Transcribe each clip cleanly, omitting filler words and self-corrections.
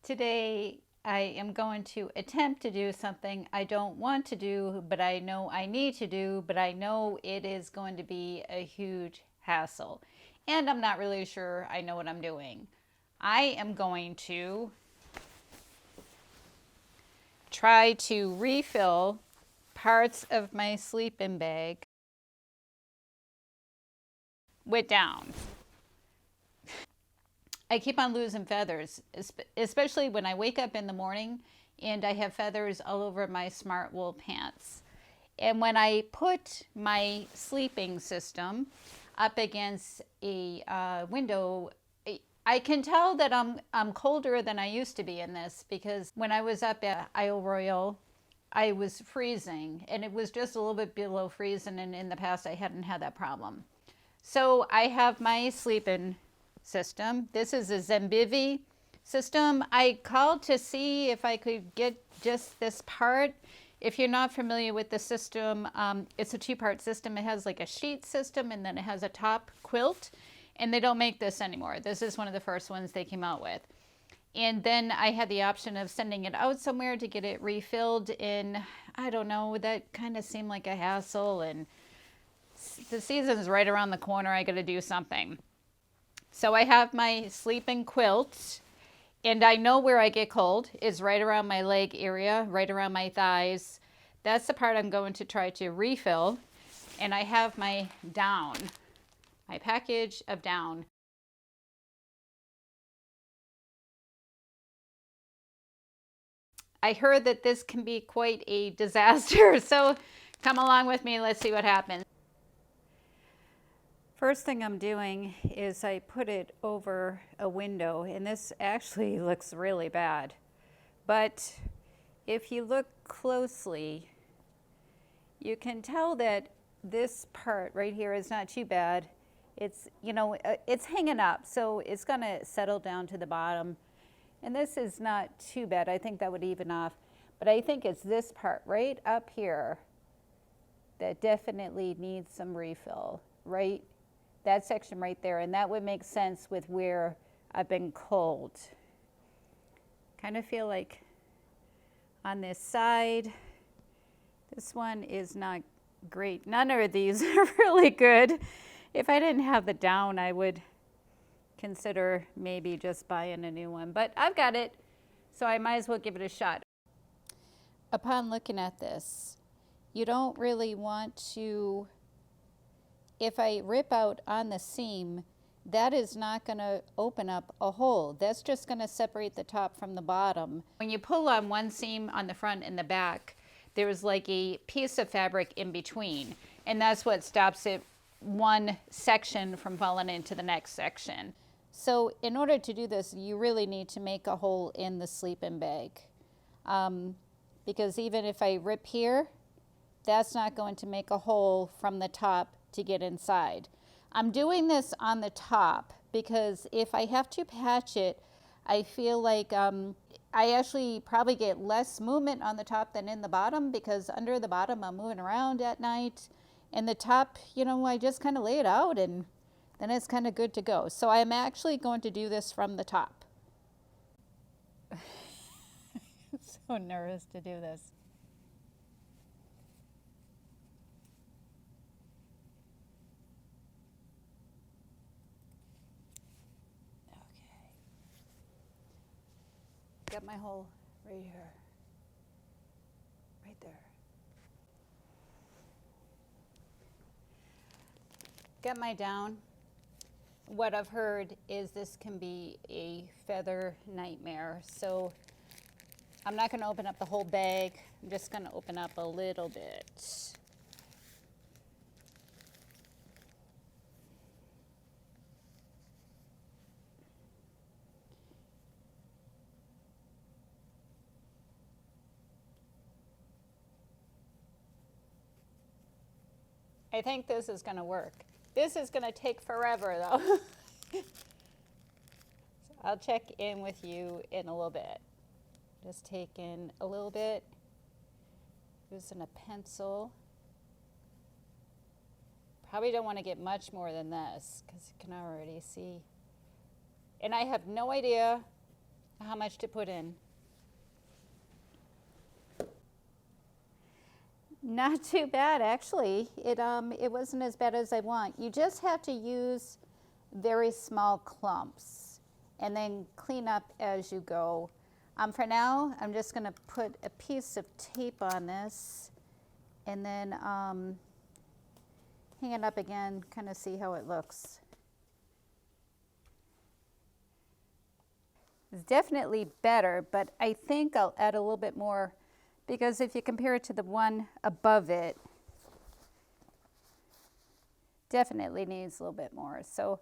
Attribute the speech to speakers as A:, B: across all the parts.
A: Today, I am going to attempt to do something I don't want to do, but I know I need to do, but I know it is going to be a huge hassle. And I'm not really sure I know what I'm doing. I am going to try to refill parts of my sleeping bag with down. I keep on losing feathers, especially when I wake up in the morning and I have feathers all over my smart wool pants. And when I put my sleeping system up against a window, I can tell that I'm colder than I used to be in this, because when I was up at Isle Royale, I was freezing, and it was just a little bit below freezing, and in the past I hadn't had that problem. So I have my sleeping system. This is a Zembivi system. I called to see if I could get just this part. If you're not familiar with the system, it's a two-part system. It has like a sheet system, and then it has a top quilt, and they don't make this anymore. This is one of the first ones they came out with. And then I had the option of sending it out somewhere to get it refilled in, I don't know, that kind of seemed like a hassle, and the season's right around the corner. I got to do something. So I have my sleeping quilt, and I know where I get cold is right around my leg area, right around my thighs. That's the part I'm going to try to refill. And I have my down, my package of down. I heard that this can be quite a disaster, so come along with me. Let's see what happens. First thing I'm doing is I put it over a window, and this actually looks really bad. But if you look closely, you can tell that this part right here is not too bad. It's, it's hanging up, so it's gonna settle down to the bottom. And this is not too bad. I think that would even off. But I think it's this part right up here that definitely needs some refill, right? That section right there, and that would make sense with where I've been cold. Kind of feel like on this side, this one is not great. None of these are really good. If I didn't have the down, I would consider maybe just buying a new one, but I've got it, so I might as well give it a shot. Upon looking at this, you don't really want to, if I rip out on the seam, that is not going to open up a hole. That's just going to separate the top from the bottom. When you pull on one seam on the front and the back, there's like a piece of fabric in between, and that's what stops it, one section from falling into the next section. So in order to do this, you really need to make a hole in the sleeping bag, because even if I rip here, that's not going to make a hole from the top to get inside. I'm doing this on the top because if I have to patch it, I feel like I actually probably get less movement on the top than in the bottom, because under the bottom I'm moving around at night, and the top, I just kind of lay it out and then it's kind of good to go. So I'm actually going to do this from the top. So nervous to do this. Got my hole right here, right there. Got my down. What I've heard is this can be a feather nightmare, so I'm not going to open up the whole bag. I'm just going to open up a little bit. I think this is going to work. This is going to take forever, though. So I'll check in with you in a little bit. Just taking a little bit, using a pencil. Probably don't want to get much more than this, because you can already see. And I have no idea how much to put in. Not too bad, actually. It wasn't as bad as I want. You just have to use very small clumps and then clean up as you go. For now, I'm just going to put a piece of tape on this and then hang it up again, kind of see how it looks. It's definitely better, but I think I'll add a little bit more, because if you compare it to the one above it, definitely needs a little bit more. So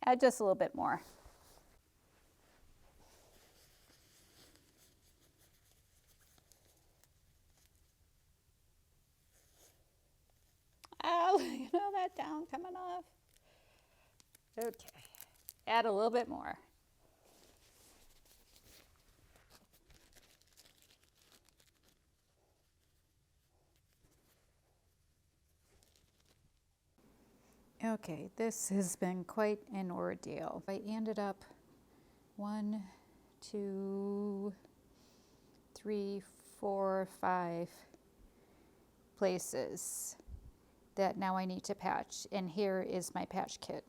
A: add just a little bit more. Oh, you know that down coming off? Okay, add a little bit more. Okay, this has been quite an ordeal. I ended up 1, 2, 3, 4, 5 places that now I need to patch, and here is my patch kit.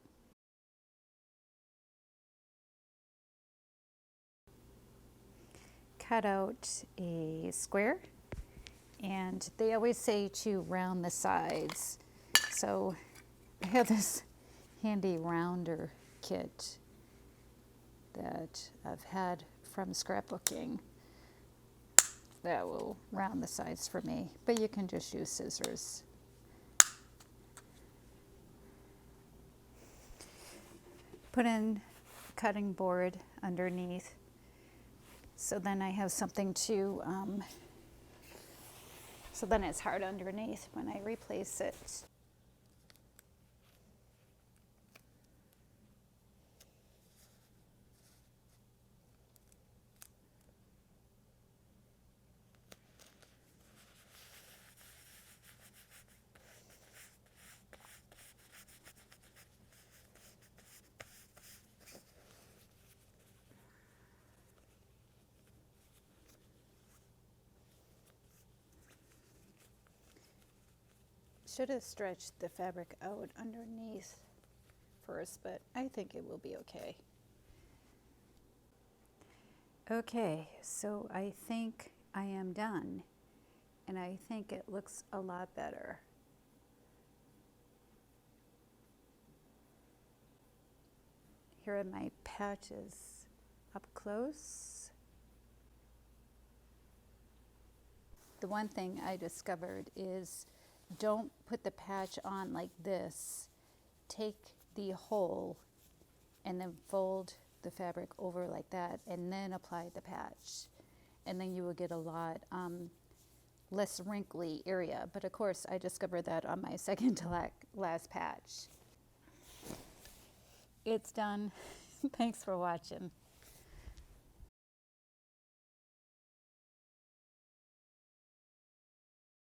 A: Cut out a square, and they always say to round the sides, so I have this handy rounder kit that I've had from scrapbooking that will round the sides for me, but you can just use scissors. Put in cutting board underneath, so then I have something to, so then it's hard underneath when I replace it. Should have stretched the fabric out underneath first, but I think it will be okay. Okay, so I think I am done, and I think it looks a lot better. Here are my patches up close. The one thing I discovered is don't put the patch on like this. Take the hole and then fold the fabric over like that, and then apply the patch. And then you will get a lot less wrinkly area. But of course, I discovered that on my second to last patch. It's done. Thanks for watching.